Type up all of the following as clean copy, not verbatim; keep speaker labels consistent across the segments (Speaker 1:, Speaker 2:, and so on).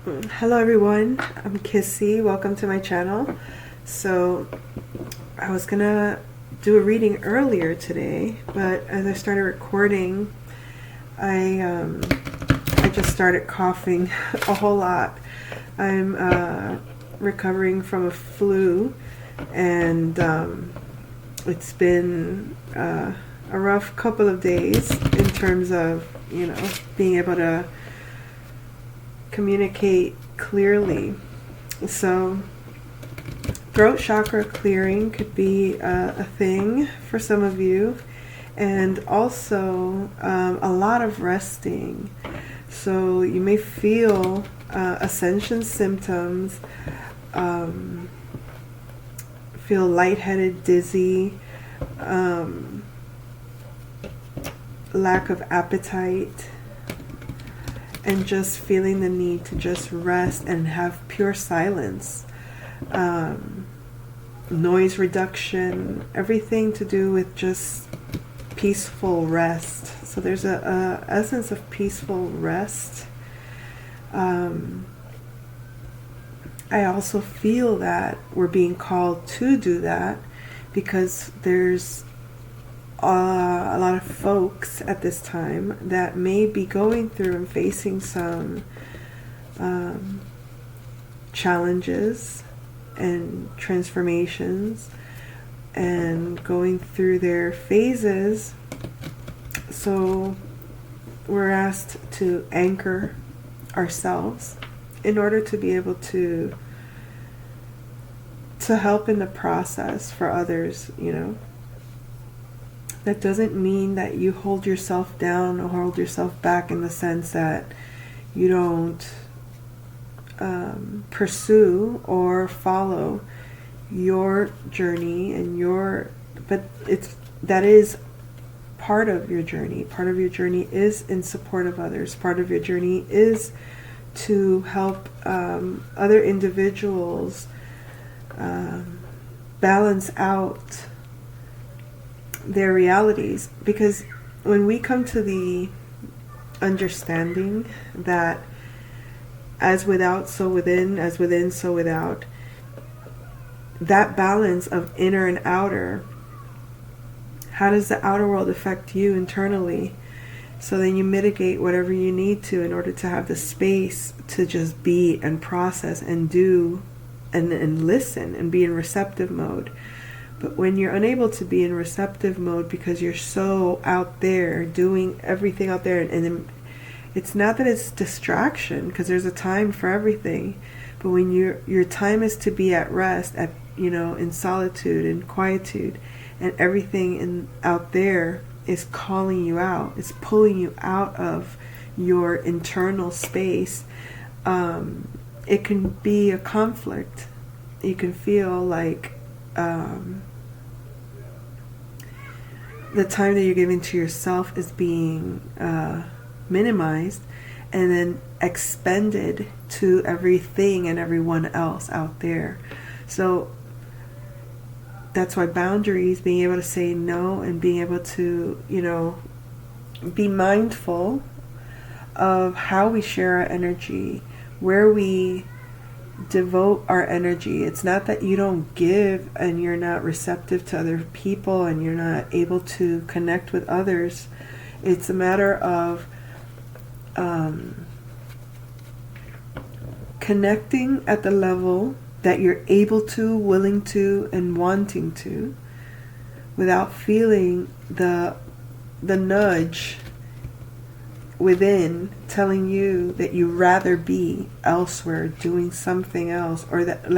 Speaker 1: Hello everyone, I'm Kissy. Welcome to my channel. So I was gonna do a reading earlier today, but as I started recording, I just started coughing a whole lot. I'm recovering from a flu, and it's been a rough couple of days in terms of being able to communicate clearly. So throat chakra clearing could be a thing for some of you, and also a lot of resting. So you may feel ascension symptoms, feel lightheaded, dizzy, lack of appetite, and just feeling the need to just rest and have pure silence, noise reduction, everything to do with just peaceful rest. So there's a essence of peaceful rest. I also feel that we're being called to do that because there's a lot of folks at this time that may be going through and facing some challenges and transformations and going through their phases. So we're asked to anchor ourselves in order to be able to help in the process for others, That doesn't mean that you hold yourself down or hold yourself back in the sense that you don't pursue or follow your journey and but that is part of your journey. Part of your journey is in support of others. Part of your journey is to help other individuals balance out their realities, because when we come to the understanding that as without so within, as within so without, that balance of inner and outer, how does the outer world affect you internally? So then you mitigate whatever you need to in order to have the space to just be and process and do and listen and be in receptive mode. But when you're unable to be in receptive mode because you're so out there doing everything out there, and then it's not that it's distraction, because there's a time for everything, but when your time is to be at rest, at in solitude and quietude, and everything out there is calling you out, it's pulling you out of your internal space, it can be a conflict. You can feel like the time that you're giving to yourself is being minimized and then expended to everything and everyone else out there. So that's why boundaries, being able to say no and being able to, be mindful of how we share our energy, where we devote our energy. It's not that you don't give and you're not receptive to other people and you're not able to connect with others. It's a matter of connecting at the level that you're able to, willing to, and wanting to, without feeling the nudge within telling you that you rather be elsewhere doing something else, or that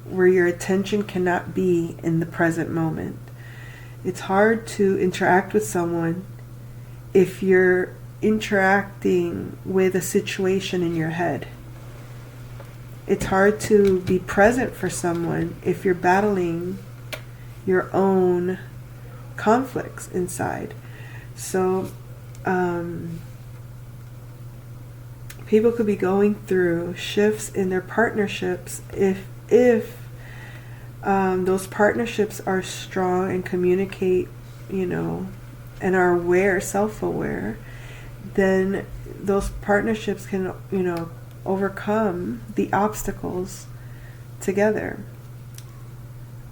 Speaker 1: where your attention cannot be in the present moment. It's hard to interact with someone if you're interacting with a situation in your head. It's hard to be present for someone if you're battling your own conflicts inside. So people could be going through shifts in their partnerships if those partnerships are strong and communicate, and are aware, self-aware, then those partnerships can, overcome the obstacles together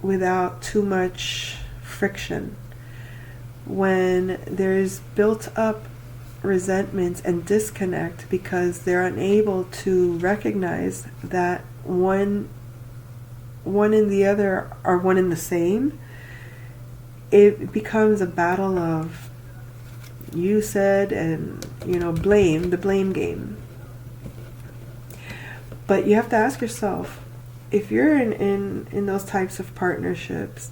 Speaker 1: without too much friction. When there's built up resentments and disconnect because they're unable to recognize that one and the other are one and the same, it becomes a battle of you said and, blame, the blame game. But you have to ask yourself, if you're in those types of partnerships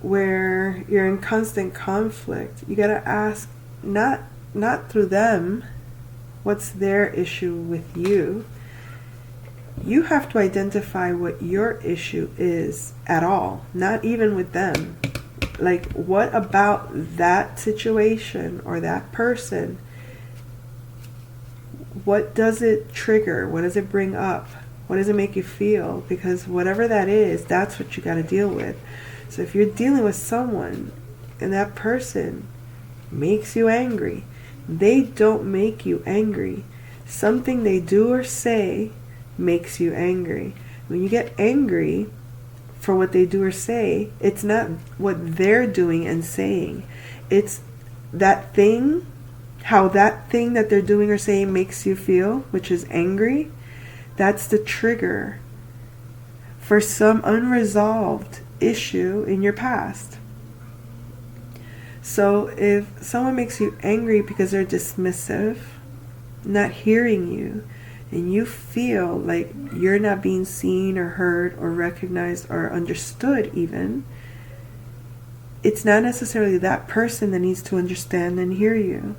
Speaker 1: where you're in constant conflict, you got to ask, not through them, what's their issue with you. You have to identify what your issue is at all, not even with them. Like, what about that situation or that person? What does it trigger? What does it bring up? What does it make you feel? Because whatever that is, that's what you got to deal with. So if you're dealing with someone and that person makes you angry, they don't make you angry. Something they do or say makes you angry. When you get angry for what they do or say, it's not what they're doing and saying. It's that thing, how that thing that they're doing or saying makes you feel, which is angry. That's the trigger for some unresolved issue in your past. So if someone makes you angry because they're dismissive, not hearing you, and you feel like you're not being seen or heard or recognized or understood even, it's not necessarily that person that needs to understand and hear you.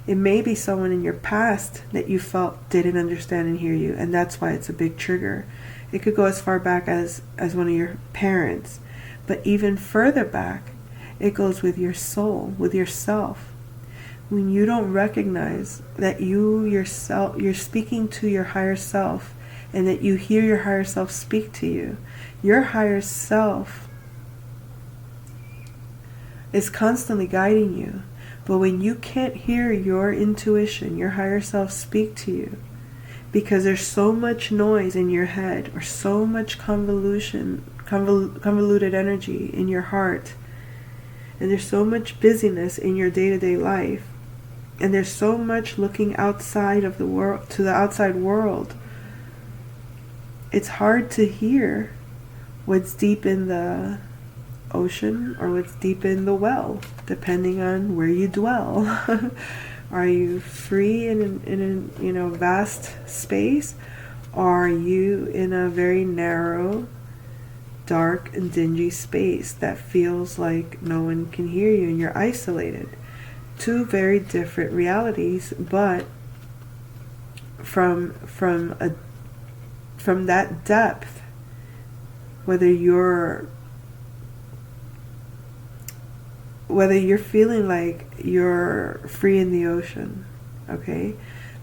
Speaker 1: It may be someone in your past that you felt didn't understand and hear you, and that's why it's a big trigger. It could go as far back as one of your parents, but even further back, it goes with your soul, with yourself. When you don't recognize that you're speaking to your higher self, and that you hear your higher self speak to you, your higher self is constantly guiding you. But when you can't hear your intuition, your higher self speak to you, because there's so much noise in your head, or so much convoluted energy in your heart, and there's so much busyness in your day-to-day life, and there's so much looking outside of the world, to the outside world, it's hard to hear what's deep in the ocean or what's deep in the well, depending on where you dwell. Are you free in a vast space? Or are you in a very narrow, dark and dingy space that feels like no one can hear you and you're isolated? Two very different realities, but from that depth, whether you're feeling like you're free in the ocean, okay?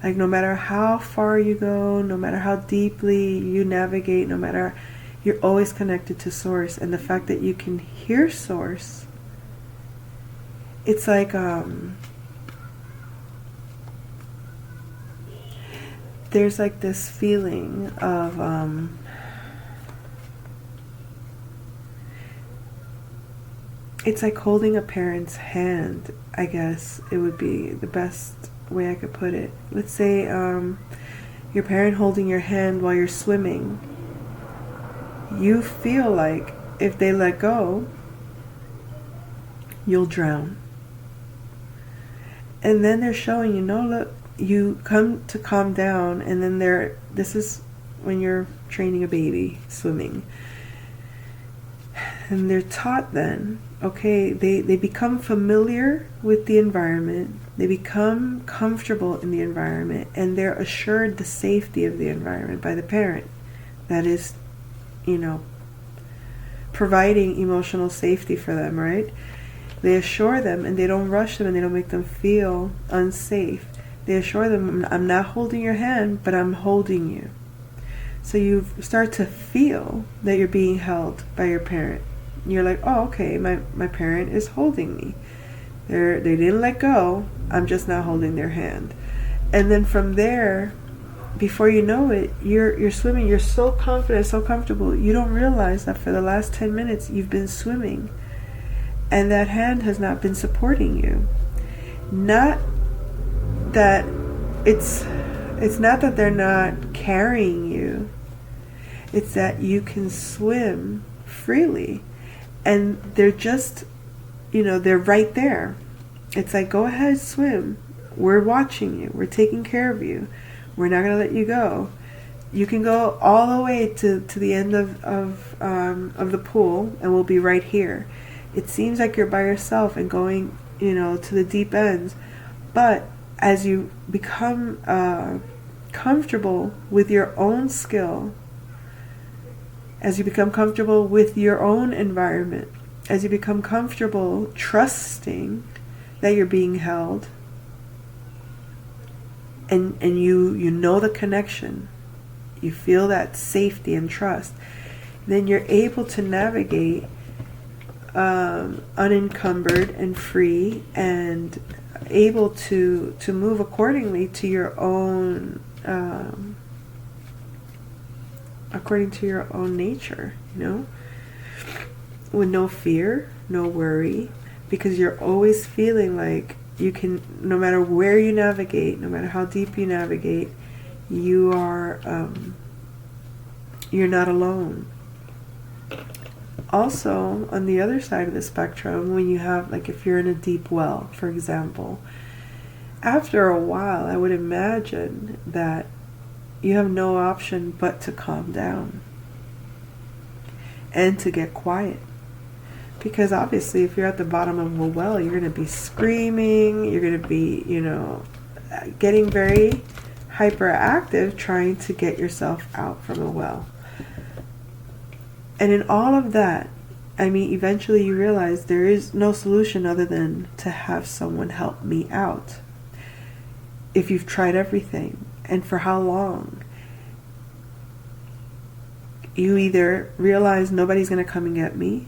Speaker 1: Like, no matter how far you go, no matter how deeply you navigate, you're always connected to Source. And the fact that you can hear Source, it's like, there's like this feeling of, it's like holding a parent's hand, I guess it would be the best way I could put it. Let's say your parent holding your hand while you're swimming. You feel like if they let go, you'll drown. And then they're showing you, no, look, you come to calm down, and then this is when you're training a baby swimming. And they're taught then, okay, they become familiar with the environment, they become comfortable in the environment, and they're assured the safety of the environment by the parent. That is, providing emotional safety for them, right? They assure them, and they don't rush them, and they don't make them feel unsafe. They assure them, I'm not holding your hand, but I'm holding you. So you start to feel that you're being held by your parent. You're like, oh, okay, my parent is holding me. They didn't let go. I'm just not holding their hand. And then from there, before you know it, you're swimming. You're so confident, so comfortable. You don't realize that for the last 10 minutes you've been swimming, and that hand has not been supporting you. Not that it's not that they're not carrying you. It's that you can swim freely, and they're just, they're right there. It's like, go ahead, swim. We're watching you. We're taking care of you. We're not going to let you go. You can go all the way to the end of the pool, and we'll be right here. It seems like you're by yourself and going, to the deep ends. But as you become comfortable with your own skill, as you become comfortable with your own environment, as you become comfortable trusting that you're being held, and you know the connection, you feel that safety and trust, then you're able to navigate unencumbered and free, and able to move accordingly to your own according to your own nature, with no fear, no worry, because you're always feeling like you can, no matter where you navigate, no matter how deep you navigate, you are you're not alone. Also, on the other side of the spectrum, when you have, like, if you're in a deep well, for example, after a while, I would imagine that you have no option but to calm down and to get quiet. Because obviously, if you're at the bottom of a well, you're going to be screaming, you're going to be, getting very hyperactive trying to get yourself out from a well. And in all of that, eventually you realize there is no solution other than to have someone help me out. If you've tried everything, and for how long, you either realize nobody's going to come and get me,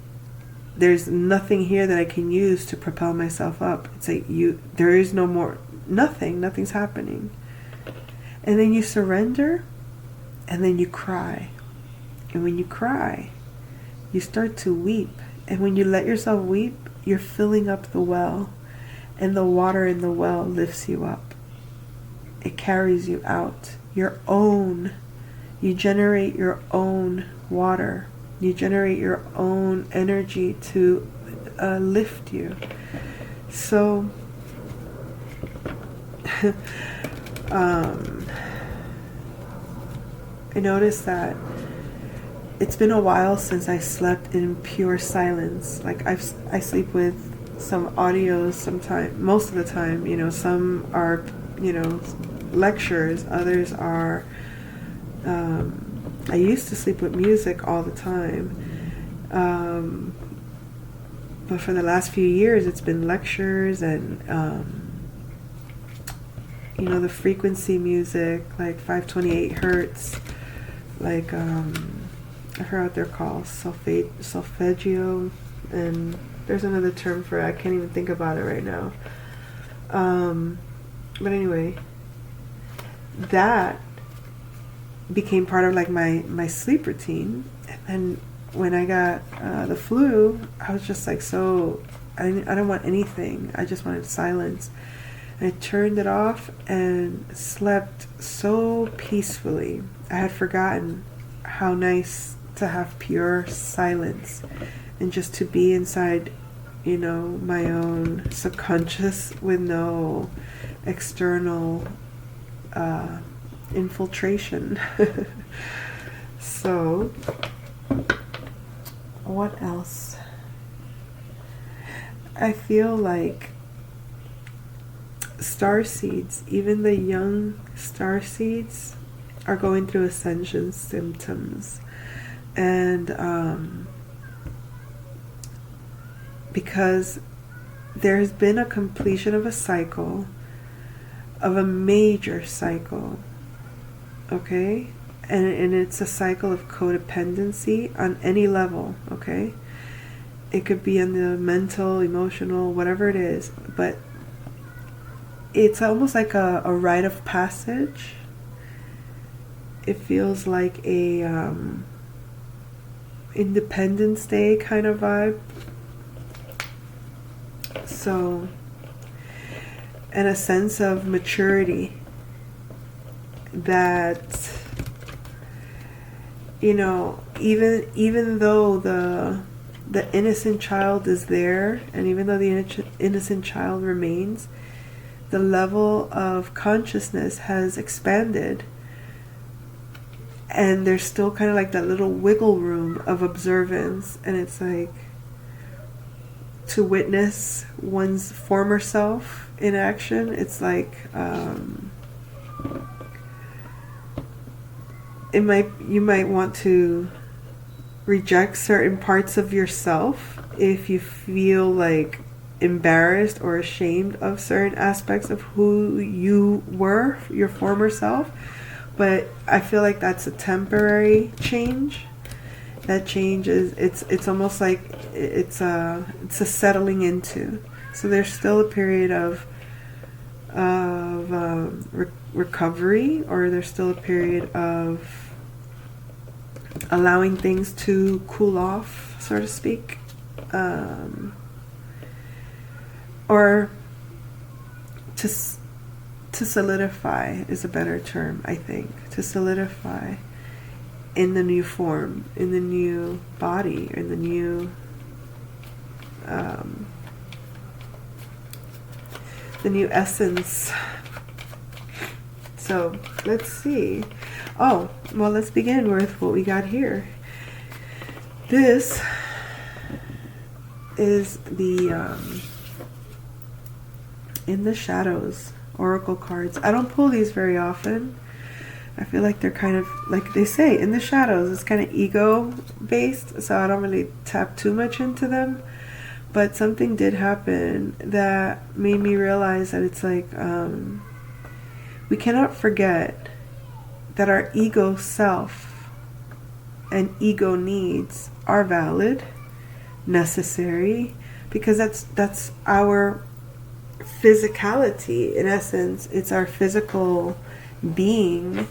Speaker 1: there's nothing here that I can use to propel myself up. It's like there is no more, nothing's happening. And then you surrender, and then you cry. And when you cry, you start to weep. And when you let yourself weep, you're filling up the well, and the water in the well lifts you up. It carries you out. You generate your own water. You generate your own energy to lift you. So, I noticed that it's been a while since I slept in pure silence. Like, I sleep with some audios sometimes, most of the time, some are, lectures, others are, I used to sleep with music all the time, but for the last few years it's been lectures and the frequency music, like 528 hertz, like I forgot what they're called, solfeggio, and there's another term for it, I can't even think about it right now. But anyway, that became part of, like, my sleep routine. And when I got the flu, I was just like, I don't want anything. I just wanted silence. And I turned it off and slept so peacefully. I had forgotten how nice to have pure silence and just to be inside, my own subconscious with no external infiltration. So, what else? I feel like starseeds, even the young starseeds, are going through ascension symptoms. And because there's been a completion of a cycle, of a major cycle, okay? And it's a cycle of codependency on any level, okay? It could be on the mental, emotional, whatever it is, but it's almost like a rite of passage it feels like a Independence Day kind of vibe. So, and a sense of maturity that, you know, even though the innocent child is there, and even though the innocent child remains, the level of consciousness has expanded, and there's still kind of like that little wiggle room of observance. And it's like to witness one's former self in action. It's like you might want to reject certain parts of yourself if you feel like embarrassed or ashamed of certain aspects of who you were, your former self. But I feel like that's a temporary change. That change is, it's almost like it's a settling into. So there's still a period of recovery, or there's still a period of allowing things to cool off, so to speak. Or to solidify is a better term, I think. To solidify in the new form, in the new body, in the new essence. So let's see. Oh, well, let's begin with what we got here. This is the In the Shadows oracle cards. I don't pull these very often. I feel like they're kind of, like they say, in the shadows. It's kind of ego based, so I don't really tap too much into them. But something did happen that made me realize that it's like we cannot forget that our ego self and ego needs are valid, necessary, because that's our physicality. In essence, it's our physical being.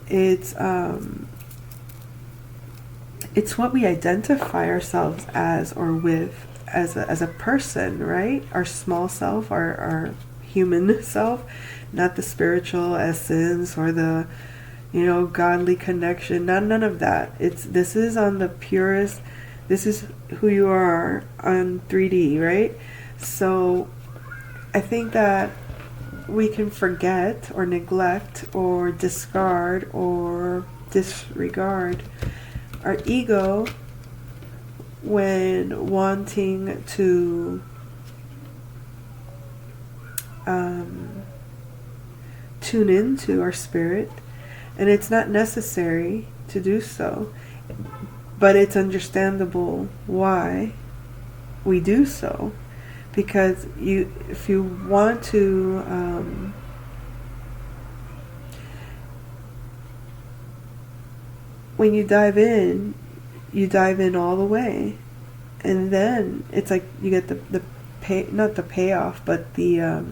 Speaker 1: It's what we identify ourselves as, or with, as a person, right? Our small self, our human self, not the spiritual essence or the, you know, godly connection. None of that. This is on the purest. This is who you are on 3D, right? So I think that we can forget or neglect or discard or disregard our ego when wanting to tune into our spirit. And it's not necessary to do so, but it's understandable why we do so. Because if you want to when you dive in all the way, and then it's like you get the pay, not the payoff, but the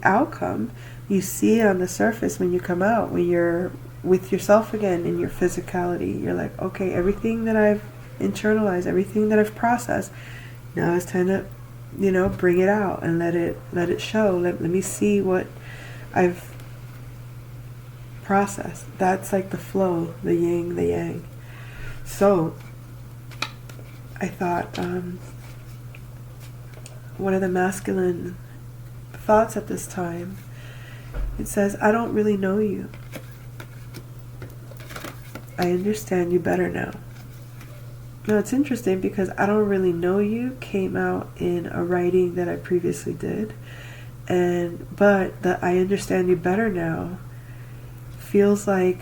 Speaker 1: outcome. You see it on the surface when you come out, when you're with yourself again in your physicality. You're like, okay, everything that I've internalized, everything that I've processed, now it's time to, you know, bring it out and let it show. Let me see what I've processed. That's like the flow, the yin, the yang. So I thought one of the masculine thoughts at this time, it says, I don't really know you. I understand you better now. Now it's interesting because I don't really know you came out in a writing that I previously did, but the I understand you better now feels like,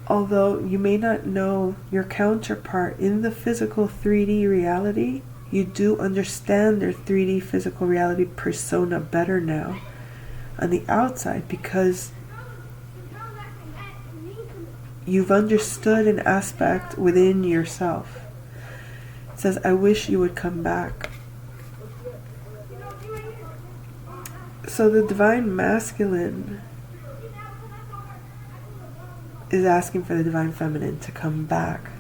Speaker 1: although you may not know your counterpart in the physical 3D reality, you do understand their 3D physical reality persona better now on the outside, because you've understood an aspect within yourself. It says, I wish you would come back. So the divine masculine is asking for the divine feminine to come back.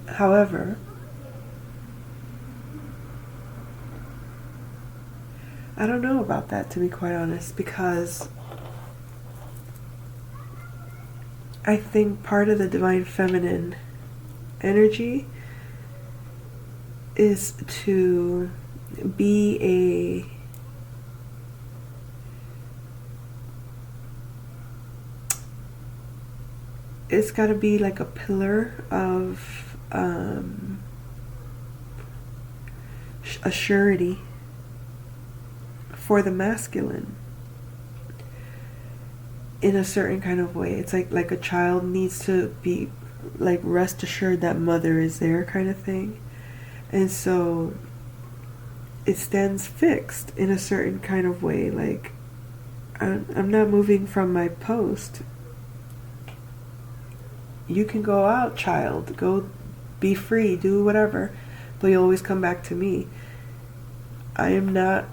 Speaker 1: However, I don't know about that, to be quite honest, because I think part of the divine feminine energy is to be it's got to be like a pillar of a surety for the masculine in a certain kind of way. It's like a child needs to be like rest assured that mother is there, kind of thing. And so it stands fixed in a certain kind of way. Like, I'm not moving from my post. You can go out, child. Go be free, do whatever. But you always come back to me. I'm not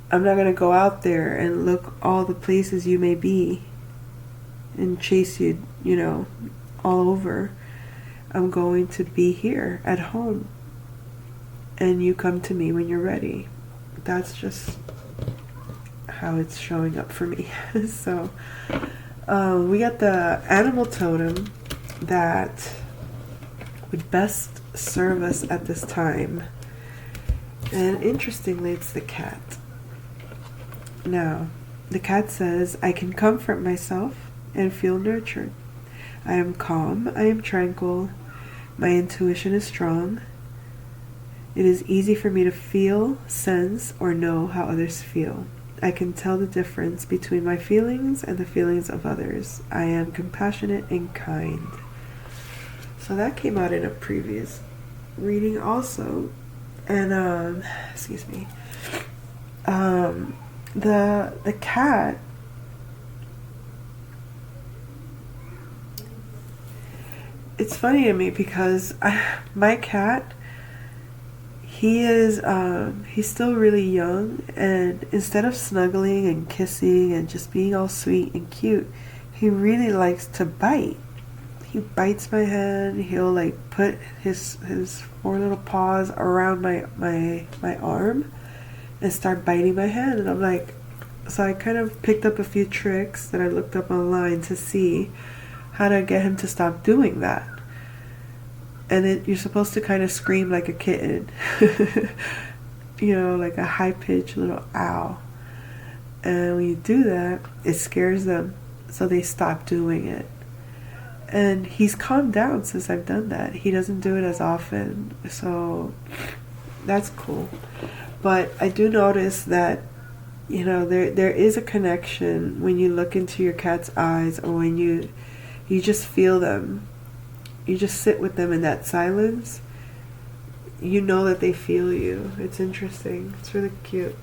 Speaker 1: going to go out there and look all the places you may be and chase you, all over. I'm going to be here at home. And you come to me when you're ready. That's just how it's showing up for me. So, we got the animal totem that would best serve us at this time. And interestingly, it's the cat. Now, the cat says, I can comfort myself and feel nurtured. I am calm, I am tranquil, my intuition is strong. It is easy for me to feel, sense, or know how others feel. I can tell the difference between my feelings and the feelings of others. I am compassionate and kind. So that came out in a previous reading also. And, excuse me. The cat, it's funny to me because my cat, he's still really young, and instead of snuggling and kissing and just being all sweet and cute, he really likes to bite. He bites my hand. He'll like put his 4 little paws around my arm and start biting my hand. And I'm like, so I kind of picked up a few tricks that I looked up online to see how to get him to stop doing that. And you're supposed to kind of scream like a kitten, like a high-pitched little ow. And when you do that, it scares them, so they stop doing it. And he's calmed down since I've done that. He doesn't do it as often, so that's cool. But I do notice that, there is a connection when you look into your cat's eyes, or when you just feel them. You just sit with them in that silence. You know that they feel you. It's interesting. It's really cute.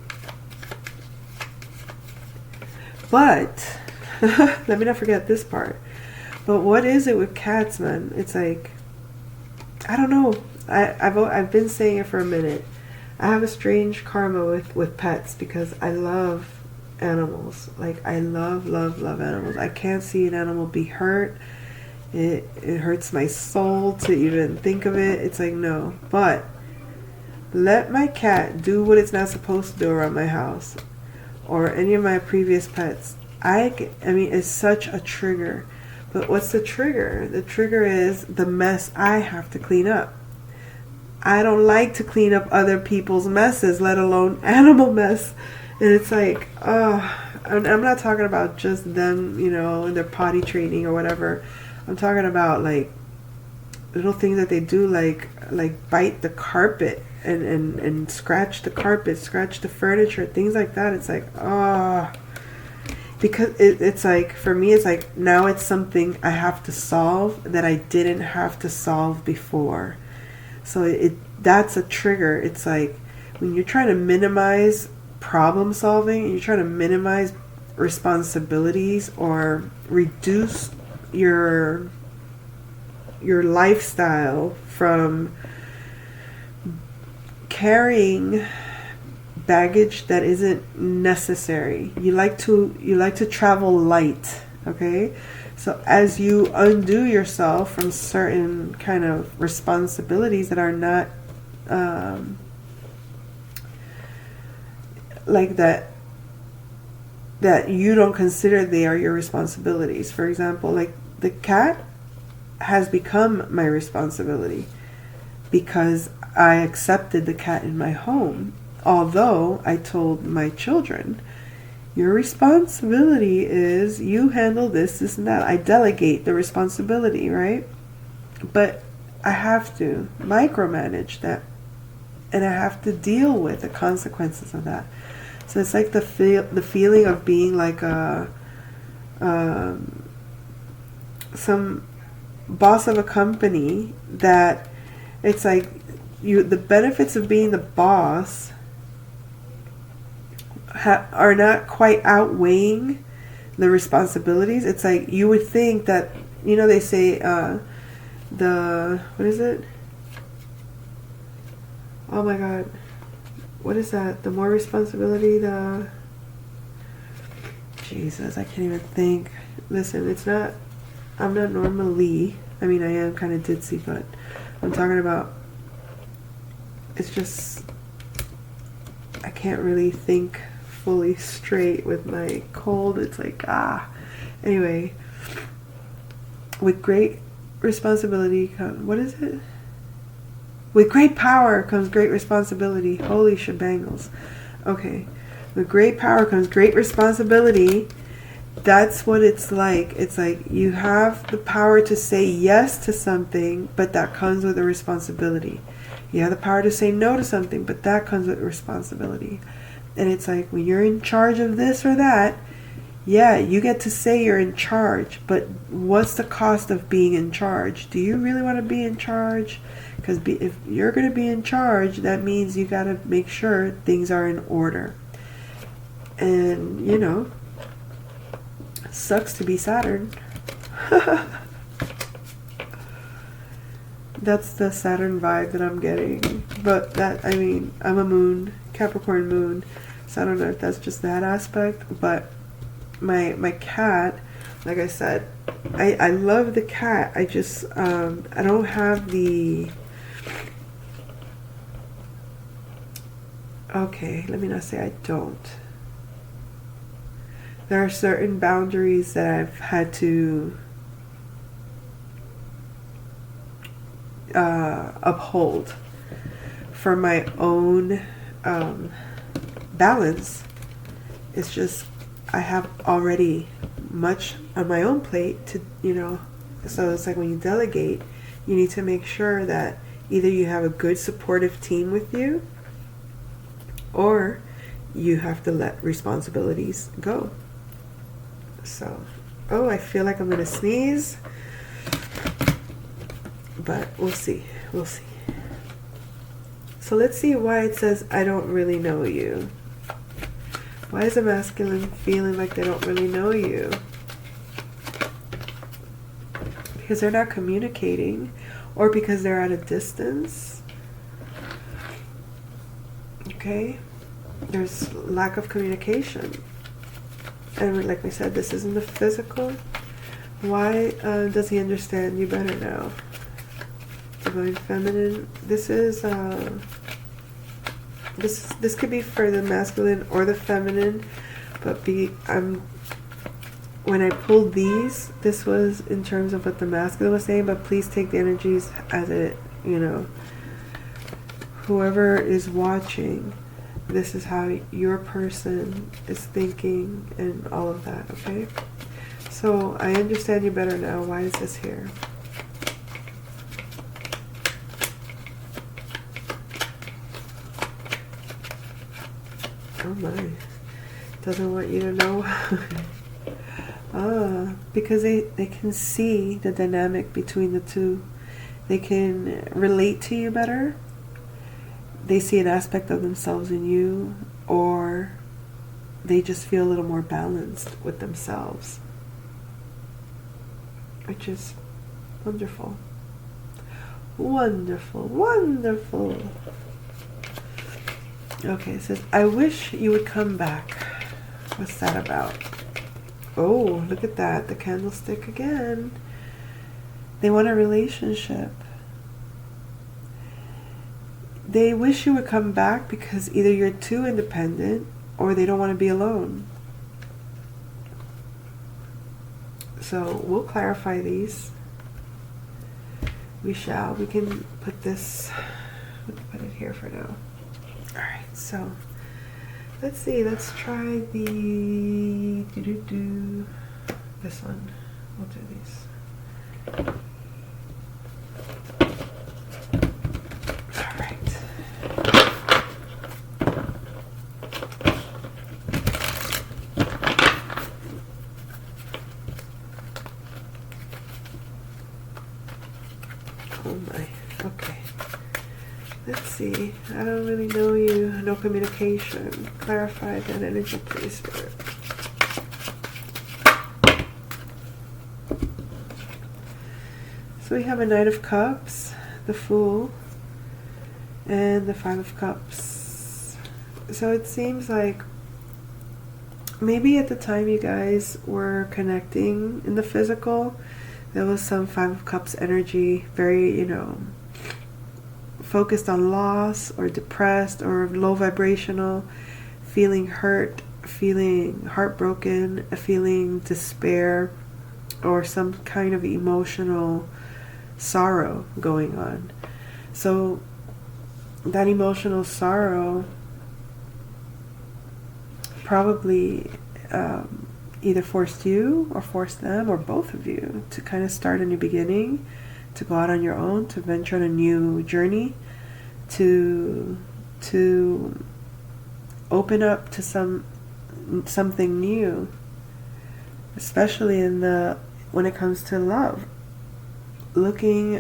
Speaker 1: But, let me not forget this part. But what is it with cats, man? It's like, I don't know. I've been saying it for a minute. I have a strange karma with pets because I love animals. Like, I love animals. I can't see an animal be hurt. It hurts my soul to even think of it. It's like, no. But let my cat do what it's not supposed to do around my house, or any of my previous pets. I mean, it's such a trigger. But what's the trigger? The trigger is the mess I have to clean up. I don't like to clean up other people's messes, let alone animal mess. And it's like, I'm not talking about just them, in their potty training or whatever. I'm talking about like little things that they do, like bite the carpet and scratch the carpet, scratch the furniture, things like that. It's like, because it's like, for me, it's like, now it's something I have to solve that I didn't have to solve before. So that's a trigger. It's like when you're trying to minimize problem solving, and you're trying to minimize responsibilities or reduce your lifestyle from carrying baggage that isn't necessary. You like to travel light, Okay? So as you undo yourself from certain kind of responsibilities that are not like that you don't consider they are your responsibilities. For example, like the cat has become my responsibility because I accepted the cat in my home. Although I told my children, your responsibility is you handle this and that. I delegate the responsibility, right? But I have to micromanage that, and I have to deal with the consequences of that. So it's like the feeling of being like some boss of a company that it's like the benefits of being the boss are not quite outweighing the responsibilities. It's like you would think that, they say what is it? Oh my God. What is that? The more responsibility, Jesus, I can't even think. Listen, I'm not normally, I am kind of ditzy, but I'm talking about, it's just, I can't really think fully straight with my cold. It's like, Anyway, with great responsibility comes, what is it? With great power comes great responsibility. Holy shebangles. Okay. With great power comes great responsibility. That's what it's like. It's like you have the power to say yes to something, but that comes with a responsibility. You have the power to say no to something, but that comes with responsibility. And it's like when you're in charge of this or that, yeah, you get to say you're in charge, but what's the cost of being in charge? Do you really want to be in charge? Because if you're going to be in charge, that means you got to make sure things are in order. And, sucks to be Saturn. That's the Saturn vibe that I'm getting. But I'm a moon, Capricorn moon, so I don't know if that's just that aspect. But my cat, like I said, I love the cat. I just, I don't have the... Okay, let me not say I don't. There are certain boundaries that I've had to uphold for my own balance. It's just I have already much on my own plate to, so it's like when you delegate, you need to make sure that either you have a good supportive team with you, or you have to let responsibilities go. So, I feel like I'm going to sneeze, but we'll see. So let's see why it says, I don't really know you. Why is a masculine feeling like they don't really know you? Because they're not communicating, or because they're at a distance. Okay? There's lack of communication. And like we said, this isn't the physical. Why does he understand you better now? Divine Feminine. This is this could be for the masculine or the feminine, but when I pulled these, this was in terms of what the masculine was saying, but please take the energies as it, whoever is watching, this is how your person is thinking and all of that, okay? So I understand you better now. Why is this here? Oh my. Doesn't want you to know. Because they can see the dynamic between the two. They can relate to you better. They see an aspect of themselves in you, or they just feel a little more balanced with themselves, which is wonderful. Wonderful, wonderful. Okay, it says, I wish you would come back. What's that about? Oh, look at that. The candlestick again. They want a relationship. They wish you would come back because either you're too independent or they don't want to be alone. So we'll clarify these. We shall. We can put this, put it here for now. Alright, so let's see. Let's try the this one. We'll do these. Alright. Oh my. Okay. Let's see. I don't really know you. No communication. Clarify that energy, please, Spirit. So we have a Knight of Cups, the Fool, and the Five of Cups. So it seems like maybe at the time you guys were connecting in the physical, there was some Five of Cups energy, very, you know, focused on loss or depressed or low vibrational, feeling hurt, feeling heartbroken, feeling despair, or some kind of emotional sorrow going on. So that emotional sorrow probably either forced you or forced them or both of you to kind of start a new beginning, to go out on your own, to venture on a new journey, to open up to something new, especially when it comes to love. Looking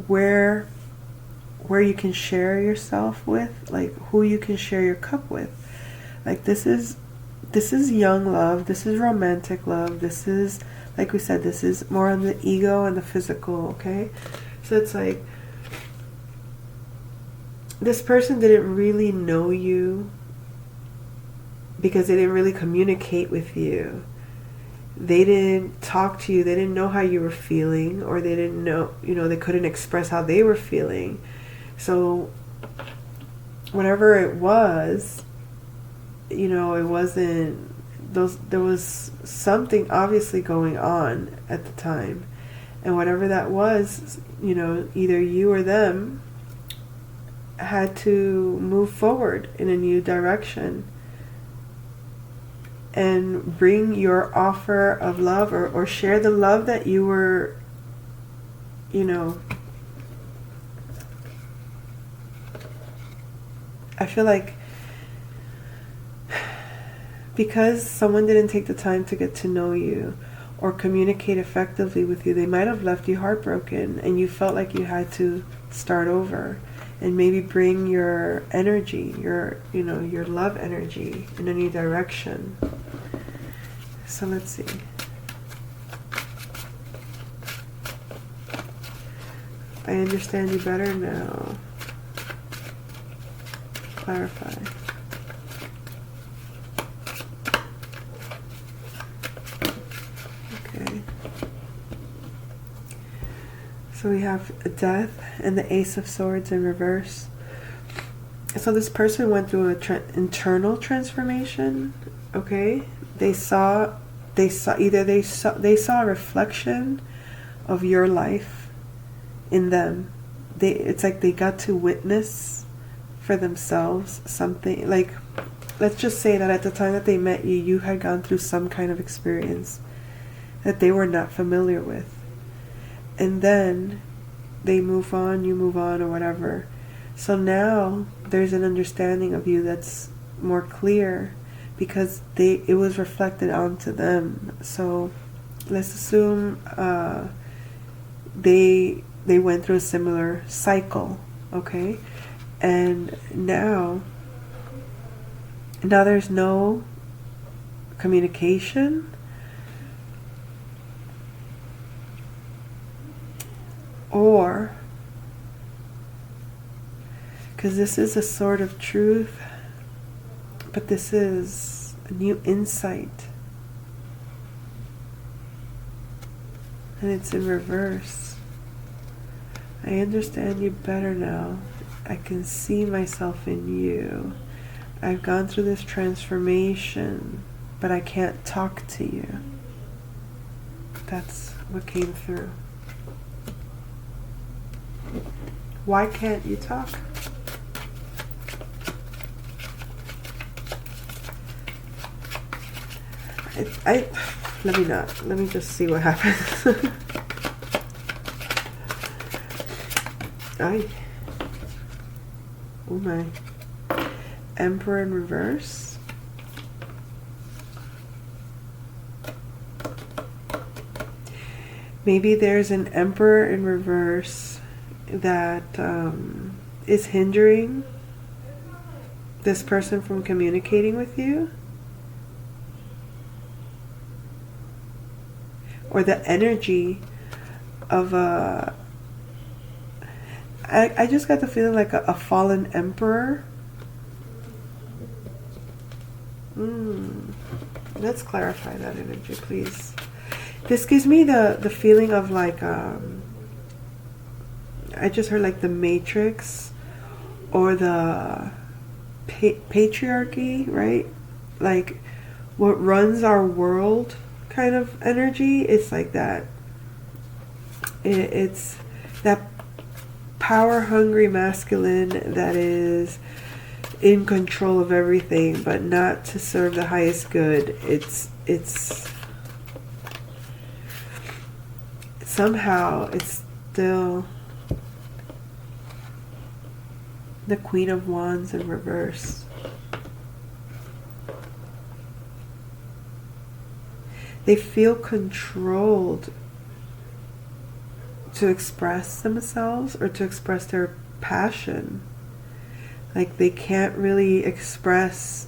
Speaker 1: where you can share yourself with, like who you can share your cup with. Like this is young love, this is romantic love, this is, like we said, this is more on the ego and the physical, okay? So it's like this person didn't really know you because they didn't really communicate with you. They didn't talk to you, they didn't know how you were feeling, or they didn't know, you know, they couldn't express how they were feeling. So whatever it was, you know, it wasn't there was something obviously going on at the time, and whatever that was, you know, either you or them had to move forward in a new direction and bring your offer of love, or share the love that you were, you know, I feel like because someone didn't take the time to get to know you or communicate effectively with you, they might have left you heartbroken and you felt like you had to start over and maybe bring your energy, your love energy in a new direction. So let's see. I understand you better now. Clarify. Okay. So we have Death and the Ace of Swords in reverse. So this person went through an internal transformation. Okay, they saw a reflection of your life in them. It's like they got to witness for themselves something. Like, let's just say that at the time that they met you, you had gone through some kind of experience that they were not familiar with. And then they move on, you move on, or whatever. So now there's an understanding of you that's more clear because it was reflected onto them. So let's assume they went through a similar cycle, okay? And now there's no communication, or because this is a sort of truth, but this is a new insight. And it's in reverse. I understand you better now. I can see myself in you. I've gone through this transformation, but I can't talk to you. That's what came through. Why can't you talk? Let me just see what happens. Oh my. Emperor in reverse. Maybe there's an Emperor in reverse that is hindering this person from communicating with you. Or the energy of a... I just got the feeling like a fallen emperor. Let's clarify that energy, please. This gives me the feeling of like... I just heard like the Matrix or the patriarchy, right? Like what runs our world kind of energy. It's like that. It's that power-hungry masculine that is in control of everything, but not to serve the highest good. It's somehow it's still the Queen of Wands in reverse. They feel controlled to express themselves or to express their passion. Like they can't really express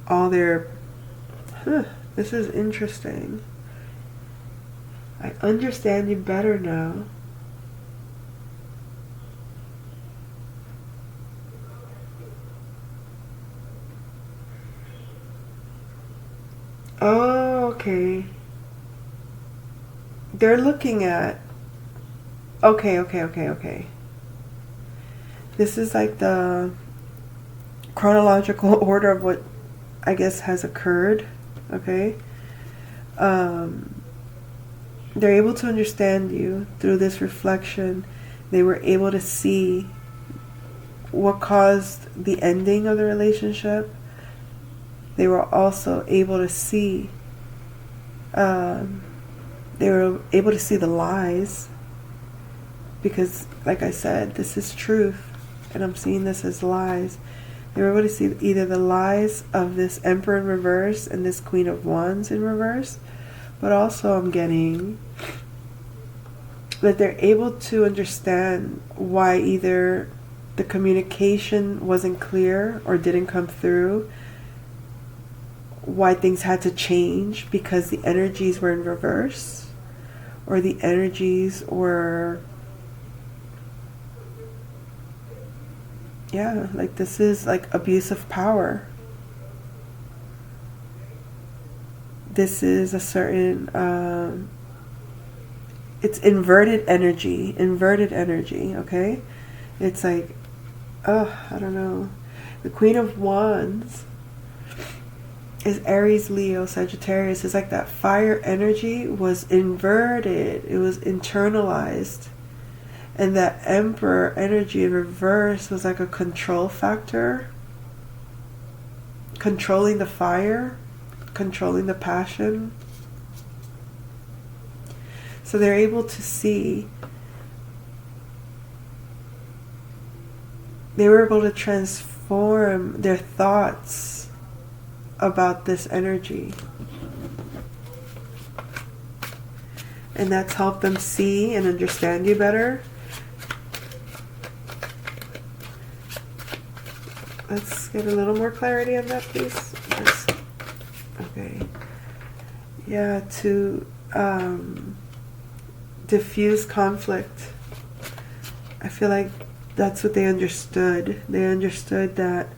Speaker 1: all their... this is interesting. I understand you better now. Oh, okay. They're looking at... Okay. This is like the chronological order of what I guess has occurred. Okay. They're able to understand you through this reflection. They were able to see what caused the ending of the relationship. They were also able to see the lies, because like I said, this is truth and I'm seeing this as lies. They were able to see either the lies of this Emperor in reverse and this Queen of Wands in reverse, but also I'm getting that they're able to understand why either the communication wasn't clear or didn't come through, why things had to change because the energies were in reverse, or the energies were, like this is like abuse of power. This is a certain, it's inverted energy, okay? It's like, I don't know. The Queen of Wands is Aries, Leo, Sagittarius. It's like that fire energy was inverted. It was internalized. And that Emperor energy in reverse was like a control factor. Controlling the fire. Controlling the passion. So they're able to see. They were able to transform their thoughts about this energy, and that's helped them see and understand you better. Let's get a little more clarity on that, please. Okay. Yeah, to diffuse conflict. I feel like that's what they understood. They understood that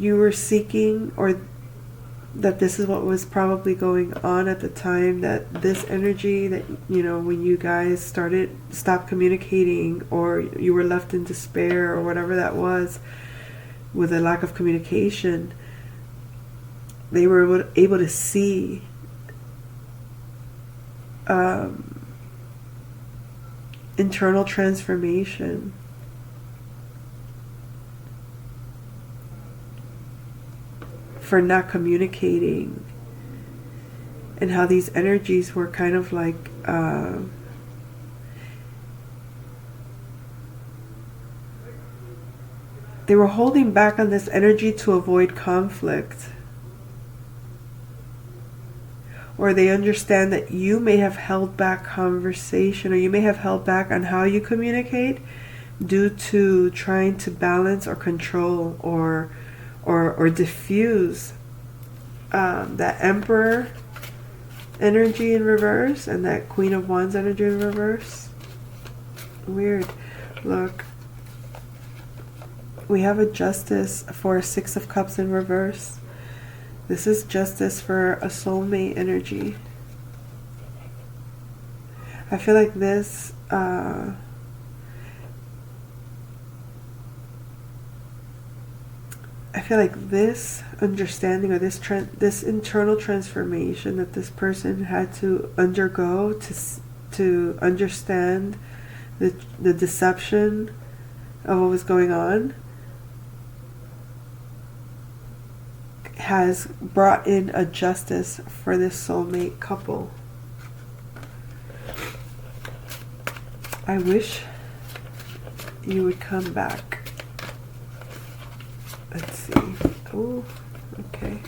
Speaker 1: you were seeking, or that this is what was probably going on at the time, that this energy that, you know, when you guys stopped communicating, or you were left in despair, or whatever that was, with a lack of communication, they were able to see internal transformation. For not communicating, and how these energies were kind of like they were holding back on this energy to avoid conflict, or they understand that you may have held back conversation, or you may have held back on how you communicate due to trying to balance or control or diffuse that Emperor energy in reverse and that Queen of Wands energy in reverse. Weird. Look, we have a Justice for a Six of Cups in reverse. This is justice for a soulmate energy. I feel like this understanding, or this internal transformation that this person had to undergo to understand the deception of what was going on, has brought in a justice for this soulmate couple. I wish you would come back. Let's see. Oh, okay.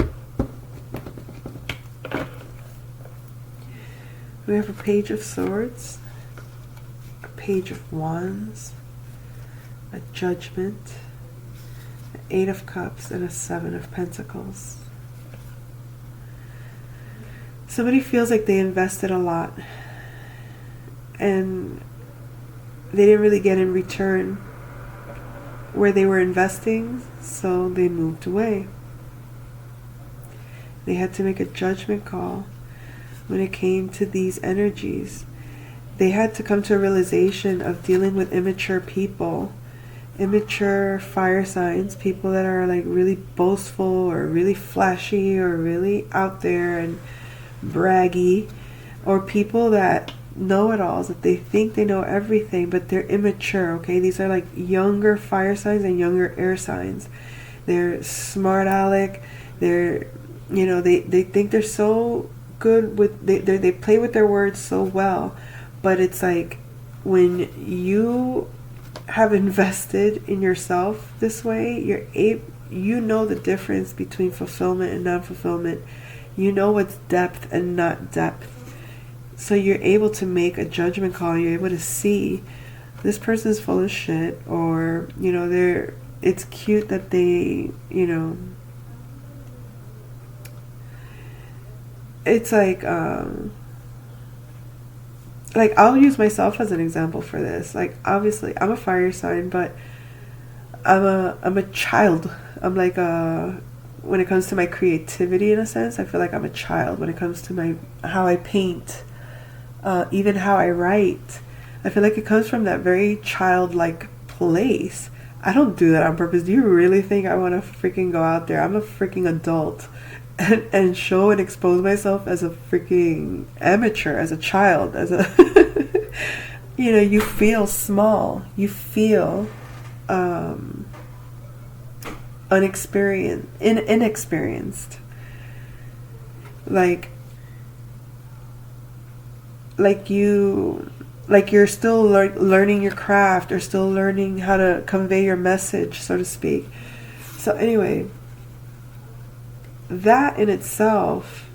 Speaker 1: We have a Page of Swords, a Page of Wands, a Judgment, an Eight of Cups, and a Seven of Pentacles. Somebody feels like they invested a lot and they didn't really get in return where they were investing, so they moved away. They had to make a judgment call when it came to these energies. They had to come to a realization of dealing with immature people, immature fire signs, people that are like really boastful or really flashy or really out there and braggy, or people that know-it-alls, that they think they know everything, but they're immature. Okay, these are like younger fire signs and younger air signs. They're smart aleck. They're, you know, they think they're so good with, they play with their words so well, but it's like when you have invested in yourself this way, you know the difference between fulfillment and non-fulfillment. You know what's depth and not depth. So you're able to make a judgment call. You're able to see this person's full of shit, or, you know, it's cute that they, you know, it's like I'll use myself as an example for this. Like, obviously I'm a fire sign, but I'm a child. I'm like when it comes to my creativity, in a sense, I feel like I'm a child. When it comes to how I paint, even how I write, I feel like it comes from that very childlike place. I don't do that on purpose. Do you really think I want to freaking go out there? I'm a freaking adult and show and expose myself as a freaking amateur, as a child, as a you know, you feel small, you feel inexperienced, like you're still learning your craft, or still learning how to convey your message, so to speak. So anyway, that in itself,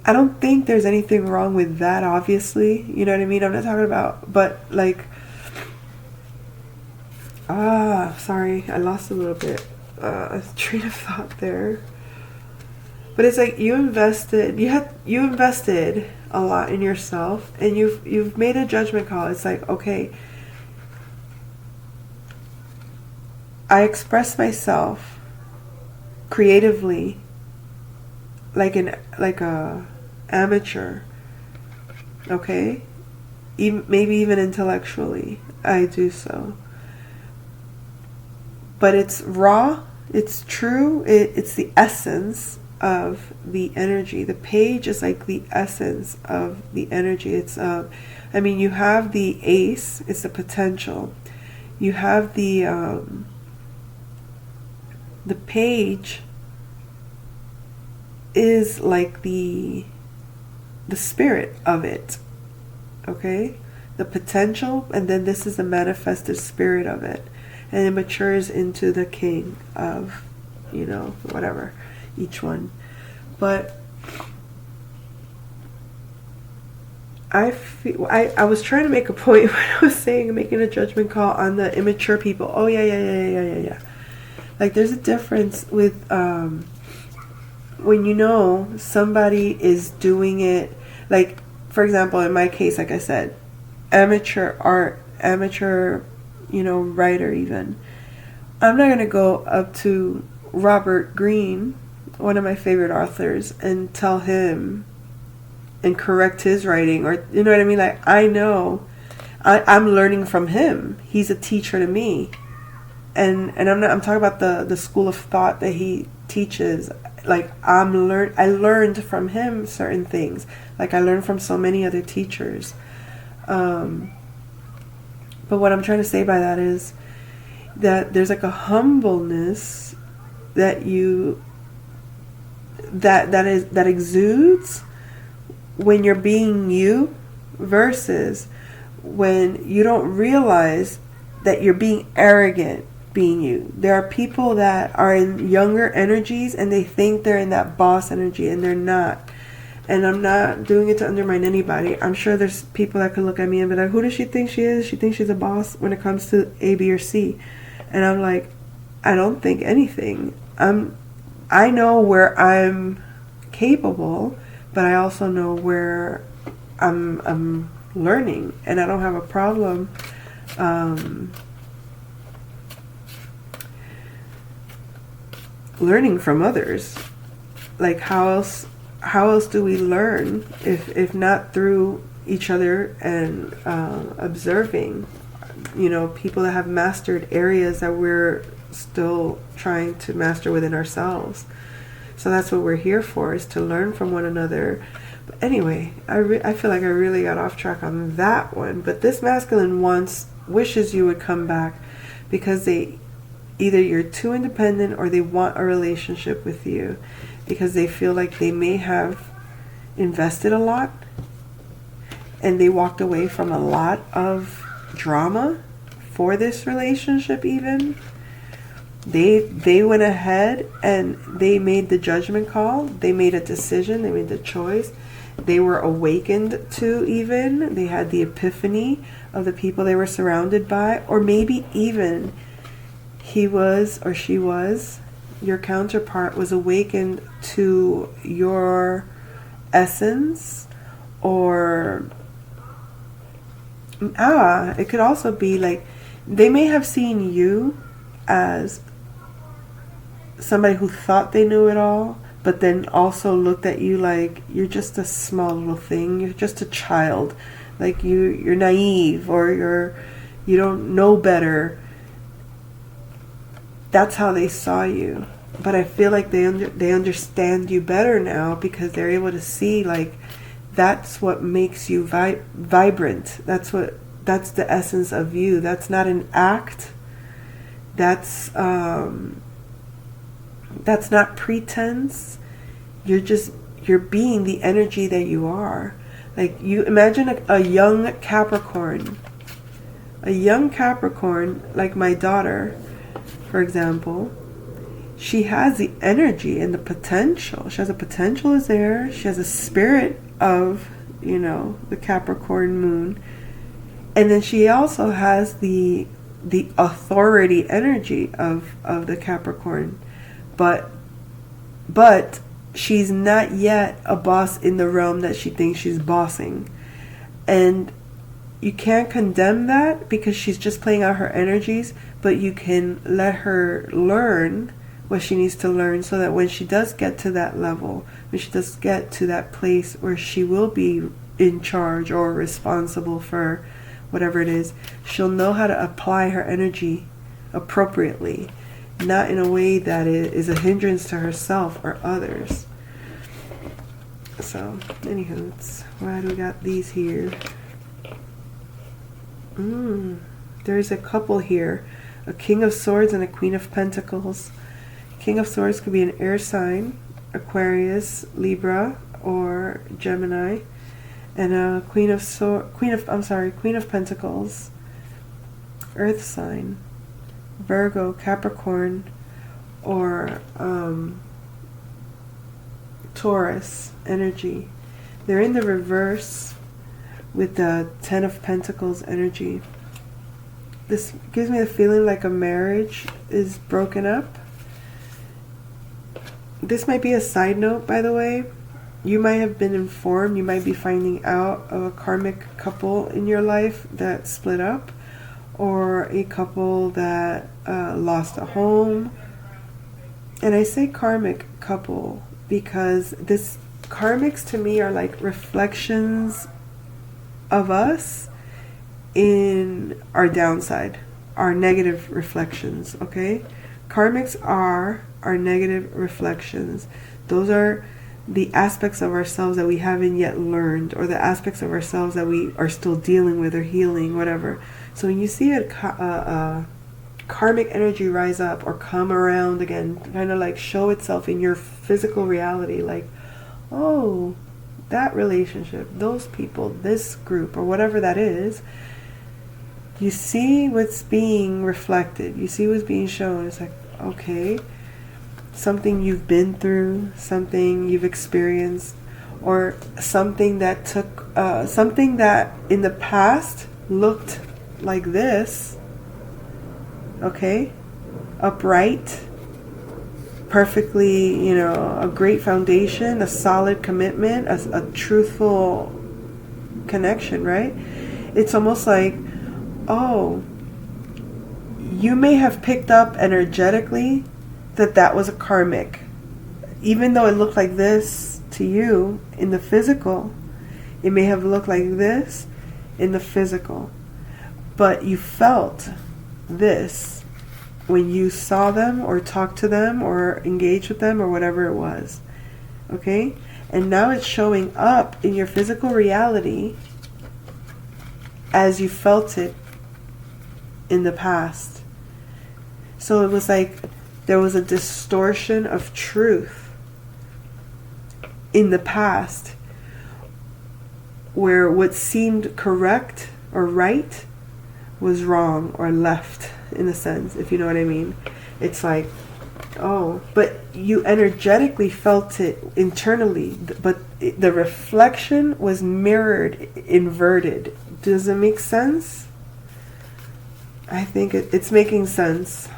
Speaker 1: I don't think there's anything wrong with that, obviously. You know what I mean? I'm not talking about, but like, sorry, I lost a little bit a train of thought there. But it's like you invested a lot in yourself, and you've made a judgment call. It's like, okay, I express myself creatively like a amateur, okay? Maybe even intellectually, I do so. But it's raw, it's true, it's the essence of the energy. The page is like the essence of the energy. I mean, you have the ace, it's the potential. You have the page is like the spirit of it, okay? The potential, and then this is the manifested spirit of it, and it matures into the king of, whatever, each one. But I was trying to make a point when I was saying making a judgment call on the immature people. Oh yeah. Like there's a difference with when somebody is doing it, like for example in my case, like I said, amateur art, amateur, writer even. I'm not gonna go up to Robert Greene, one of my favorite authors, and tell him and correct his writing, or you know what I mean? Like I know I'm learning from him. He's a teacher to me. And I'm talking about the school of thought that he teaches. Like I learned from him certain things. Like I learned from so many other teachers. But what I'm trying to say by that is that there's like a humbleness that that exudes when you're being you, versus when you don't realize that you're being arrogant being you. There are people that are in younger energies and they think they're in that boss energy, and they're not. And I'm not doing it to undermine anybody. I'm sure there's people that could look at me and be like, who does she think she is? She thinks she's a boss when it comes to A, B, or C. And I'm like, I don't think anything. I know where I'm capable, but I also know where I'm learning, and I don't have a problem learning from others. Like how else do we learn if not through each other and observing, people that have mastered areas that we're still trying to master within ourselves. So that's what we're here for, is to learn from one another. But anyway, I feel like I really got off track on that one. But this masculine wishes you would come back because either you're too independent or they want a relationship with you because they feel like they may have invested a lot and they walked away from a lot of drama for this relationship even. They went ahead and they made the judgment call. They made a decision. They made the choice. They were awakened to even. They had the epiphany of the people they were surrounded by. Or maybe even he was or she was, your counterpart was awakened to your essence. Or it could also be like they may have seen you as somebody who thought they knew it all, but then also looked at you like you're just a small little thing. You're just a child. Like you're naive, or you don't know better. That's how they saw you. But I feel like they understand you better now because they're able to see like that's what makes you vibrant. That's the essence of you. That's not an act. That's not pretense. You're being the energy that you are. Like you imagine a young Capricorn. A young Capricorn, like my daughter, for example, she has the energy and the potential. She has a potential is there. She has a spirit of, the Capricorn moon. And then she also has the authority energy of the Capricorn. But she's not yet a boss in the realm that she thinks she's bossing. And you can't condemn that because she's just playing out her energies, but you can let her learn what she needs to learn so that when she does get to that level, when she does get to that place where she will be in charge or responsible for whatever it is, she'll know how to apply her energy appropriately, not in a way that it is a hindrance to herself or others. So, anywho, why do we got these here? There's a couple here, a King of Swords and a Queen of Pentacles. King of Swords could be an air sign, Aquarius, Libra, or Gemini, and a Queen of Pentacles, Earth sign, Virgo, Capricorn, or Taurus energy. They're in the reverse with the Ten of Pentacles energy. This gives me the feeling like a marriage is broken up. This might be a side note, by the way. You might have been informed, you might be finding out of a karmic couple in your life that split up, or a couple that lost a home. And I say karmic couple because this karmics to me are like reflections of us in our downside, our negative reflections, okay? Karmics are our negative reflections. Those are the aspects of ourselves that we haven't yet learned, or the aspects of ourselves that we are still dealing with or healing, whatever. So when you see a karmic energy rise up or come around again, kind of like show itself in your physical reality, like, oh, that relationship, those people, this group, or whatever that is, you see what's being reflected, you see what's being shown. It's like, okay, something you've been through, something you've experienced, or something that took, something that in the past looked like this, okay, upright, perfectly, you know, a great foundation, a solid commitment, a truthful connection, right? It's almost like, oh, you may have picked up energetically that was a karmic. Even though it looked like this to you in the physical, it may have looked like this in the physical. But you felt this when you saw them or talked to them or engaged with them or whatever it was. Okay? And now it's showing up in your physical reality as you felt it in the past. So it was like there was a distortion of truth in the past where what seemed correct or right was wrong or left, in a sense, if you know what I mean. It's like, oh, but you energetically felt it internally, but the reflection was mirrored, inverted. Does it make sense? I think it's making sense.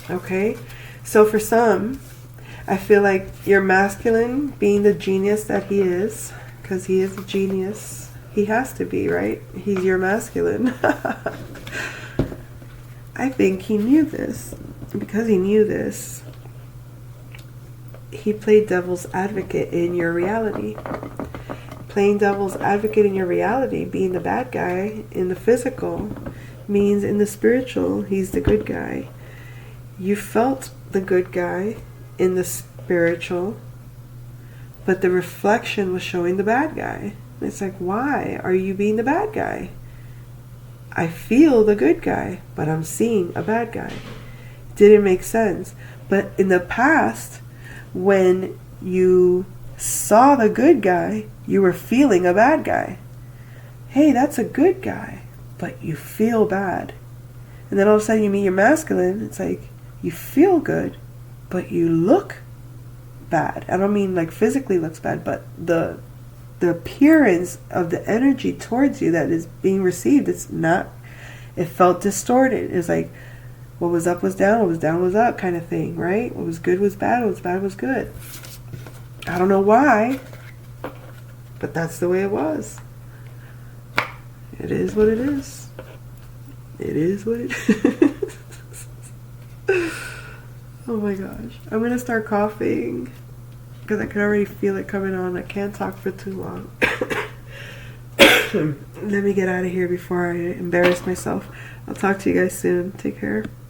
Speaker 1: Okay? So for some, I feel like your masculine, being the genius that he is, because he is a genius, he has to be, right? He's your masculine. I think he knew this. Because he knew this, he played devil's advocate in your reality. Playing devil's advocate in your reality, being the bad guy in the physical, means in the spiritual, he's the good guy. You felt the good guy in the spiritual, but the reflection was showing the bad guy. It's like, why are you being the bad guy? I feel the good guy, but I'm seeing a bad guy. Didn't make sense. But in the past, when you saw the good guy, you were feeling a bad guy. Hey, that's a good guy, but you feel bad. And then all of a sudden you meet your masculine, it's like you feel good, but you look bad. I don't mean like physically looks bad, but the appearance of the energy towards you that is being received, it's not, it felt distorted. It's like what was up was down, what was down was up kind of thing, right? What was good was bad, what was bad was good. I don't know why, but that's the way it was. It is what it is. It is what it is. Oh my gosh. I'm gonna start coughing because I can already feel it coming on. I can't talk for too long. Let me get out of here before I embarrass myself. I'll talk to you guys soon. Take care.